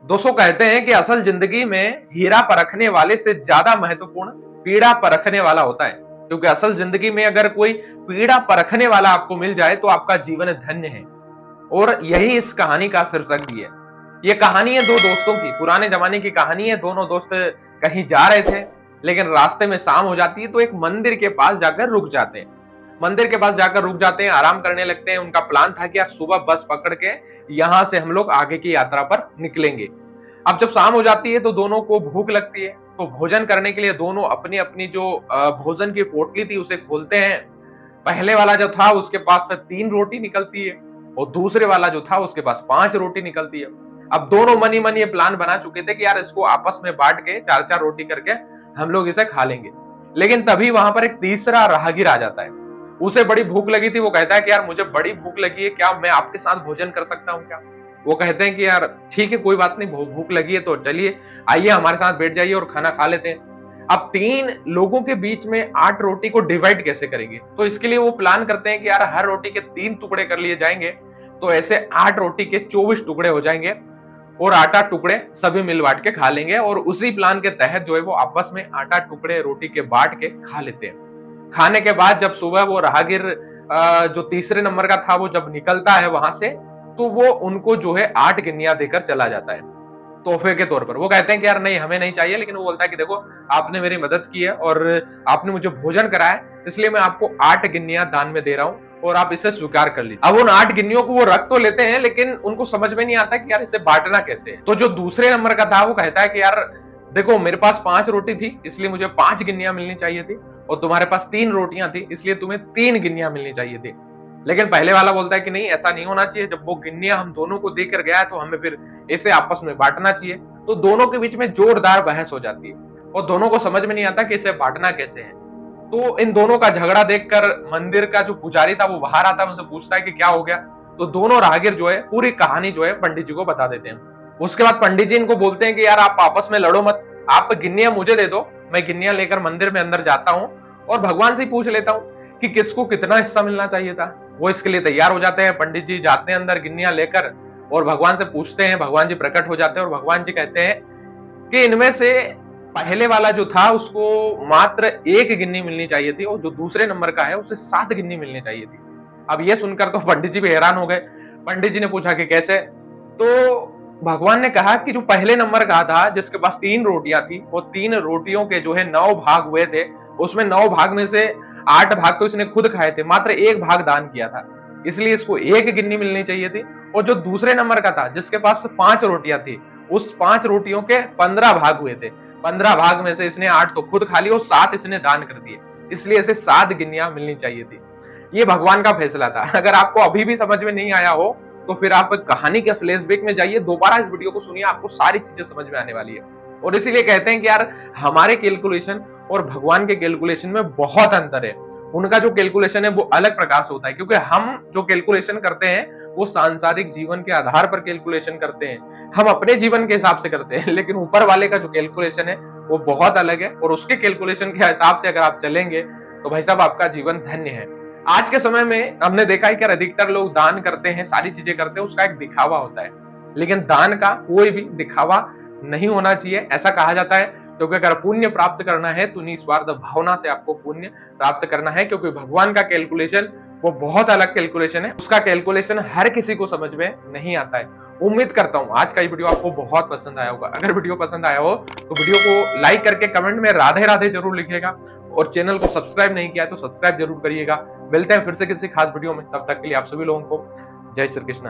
दोस्तों कहते हैं कि असल जिंदगी में हीरा परखने वाले से ज्यादा महत्वपूर्ण पीड़ा परखने वाला होता है। क्योंकि असल जिंदगी में अगर कोई पीड़ा परखने वाला आपको मिल जाए तो आपका जीवन धन्य है। और यही इस कहानी का शीर्षक भी है। ये कहानी है दो दोस्तों की, पुराने जमाने की कहानी है। दोनों दोस्त कहीं जा रहे थे, लेकिन रास्ते में शाम हो जाती है तो एक मंदिर के पास जाकर रुक जाते हैं। मंदिर के पास जाकर रुक जाते हैं, आराम करने लगते हैं। उनका प्लान था कि यार सुबह बस पकड़ के यहां से हम लोग आगे की यात्रा पर निकलेंगे। अब जब शाम हो जाती है तो दोनों को भूख लगती है, तो भोजन करने के लिए दोनों अपनी अपनी जो भोजन की पोटली थी उसे खोलते हैं। पहले वाला जो था उसके पास से 3 रोटी निकलती है और दूसरे वाला जो था उसके पास 5 रोटी निकलती है। अब दोनों मन ही मन ये प्लान बना चुके थे कि यार इसको आपस में बांट के 4-4 रोटी करके हम लोग इसे खा लेंगे। लेकिन तभी वहां पर एक तीसरा राहगीर आ जाता है। उसे बड़ी भूख लगी थी। वो कहता है कि यार मुझे बड़ी भूख लगी है, क्या मैं आपके साथ भोजन कर सकता हूँ क्या? वो कहते हैं कि यार ठीक है, कोई बात नहीं, भूख लगी है तो चलिए, आइए हमारे साथ बैठ जाइए और खाना खा लेते हैं। अब 3 लोगों के बीच में 8 रोटी को डिवाइड कैसे करेंगे? तो इसके लिए वो प्लान करते हैं कि यार हर रोटी के 3 टुकड़े कर लिए जाएंगे, तो ऐसे 8 रोटी के 24 टुकड़े हो जाएंगे और 8-8 टुकड़े सभी मिल बांट के खा लेंगे। और उसी प्लान के तहत जो है वो आपस में 8-8 टुकड़े रोटी के बांट के खा लेते हैं। खाने के बाद जब सुबह वो राहगीर जो तीसरे नंबर का था वो जब निकलता है वहां से, तो वो उनको जो है 8 गिन्नियां देकर चला जाता है तोहफे के तौर पर। वो कहते हैं कि यार नहीं, हमें नहीं चाहिए, लेकिन वो बोलता है कि देखो, आपने मेरी मदद की है और आपने मुझे भोजन कराया है, इसलिए मैं आपको 8 गिन्नियां दान में दे रहा हूं और आप इसे स्वीकार कर लीजिए। अब उन 8 गिन्नियों को वो रख तो लेते हैं, लेकिन उनको समझ में नहीं आता कि यार इसे बांटना कैसे है। तो जो दूसरे नंबर का था वो कहता है कि यार देखो, मेरे पास 5 रोटी थी इसलिए मुझे 5 गिन्नियां मिलनी चाहिए थी, और तुम्हारे पास 3 रोटियां थी इसलिए तुम्हें 3 गिन्नियां मिलनी चाहिए थी। लेकिन पहले वाला बोलता है कि नहीं, ऐसा नहीं होना चाहिए, जब वो गिन्नियां हम दोनों को देकर गया है तो हमें फिर इसे आपस में बांटना चाहिए। तो दोनों के बीच में जोरदार बहस हो जाती है और दोनों को समझ में नहीं आता कि इसे बांटना कैसे है। तो इन दोनों का झगड़ा देखकर मंदिर का जो पुजारी था वो बाहर आता है, उनसे पूछता है कि क्या हो गया। तो दोनों राहगीर जो है पूरी कहानी जो है पंडित जी को बता देते हैं। उसके बाद पंडित जी इनको बोलते हैं कि यार आप आपस में लड़ो मत, आप गिन्नियां मुझे दे दो, मैं गिन्नियां लेकर मंदिर में अंदर जाता हूँ और भगवान से पूछ लेता हूँ कि किसको कितना हिस्सा मिलना चाहिए था। वो इसके लिए तैयार हो जाते हैं। पंडित जी जाते हैं अंदर गिन्नियां लेकर और भगवान से पूछते हैं। भगवान जी प्रकट हो जाते हैं और भगवान जी कहते हैं कि इनमें से पहले वाला जो था उसको मात्र 1 गिन्नी मिलनी चाहिए थी और जो दूसरे नंबर का है उसे 7 गिन्नी मिलनी चाहिए थी। अब ये सुनकर तो पंडित जी भी हैरान हो गए। पंडित जी ने पूछा कि कैसे? तो भगवान ने कहा कि जो पहले नंबर का था जिसके पास 3 रोटियां थी, वो 3 रोटियों के जो है 9 भाग हुए थे। उसमें 9 भाग में से 8 भाग तो इसने खुद खाए थे, मात्र 1 भाग दान किया था, इसलिए इसको 1 गिन्नी मिलनी चाहिए थी। और जो दूसरे नंबर का था जिसके पास 5 रोटियां थी, उस 5 रोटियों के 15 भाग हुए थे। 15 भाग में से इसने 8 तो खुद खा लिए और 7 इसने दान कर दिए, इसलिए इसे 7 गिन्नियां मिलनी चाहिए थी। ये भगवान का फैसला था। अगर आपको अभी भी समझ में नहीं आया हो तो फिर आप कहानी के फ्लैशबैक में जाइए, दोबारा इस वीडियो को सुनिए, आपको सारी चीजें समझ में आने वाली है। और इसीलिए कहते हैं कि यार हमारे कैलकुलेशन और भगवान के कैलकुलेशन में बहुत अंतर है। उनका जो कैलकुलेशन है वो अलग प्रकार से होता है, क्योंकि हम जो कैलकुलेशन करते हैं वो सांसारिक जीवन के आधार पर कैलकुलेशन करते हैं, हम अपने जीवन के हिसाब से करते हैं। लेकिन ऊपर वाले का जो कैलकुलेशन है वो बहुत अलग है, और उसके कैलकुलेशन के हिसाब से अगर आप चलेंगे तो भाई साहब आपका जीवन धन्य है। आज के समय में हमने देखा है कि अधिकतर लोग दान करते हैं, सारी चीजें करते हैं, उसका एक दिखावा होता है। लेकिन दान का कोई भी दिखावा नहीं होना चाहिए, ऐसा कहा जाता है। क्योंकि अगर पुण्य प्राप्त करना है तो निस्वार्थ भावना से आपको पुण्य प्राप्त करना है, क्योंकि भगवान का कैलकुलेशन वो बहुत अलग कैलकुलेशन है। उसका कैलकुलेशन हर किसी को समझ में नहीं आता है। उम्मीद करता हूं आज का ये वीडियो आपको बहुत पसंद आया होगा। अगर वीडियो पसंद आया हो तो वीडियो को लाइक करके कमेंट में राधे राधे जरूर लिखिएगा, और चैनल को सब्सक्राइब नहीं किया है तो सब्सक्राइब जरूर करिएगा। मिलते हैं फिर से किसी खास वीडियो में, तब तक के लिए आप सभी लोगों को जय श्री कृष्ण।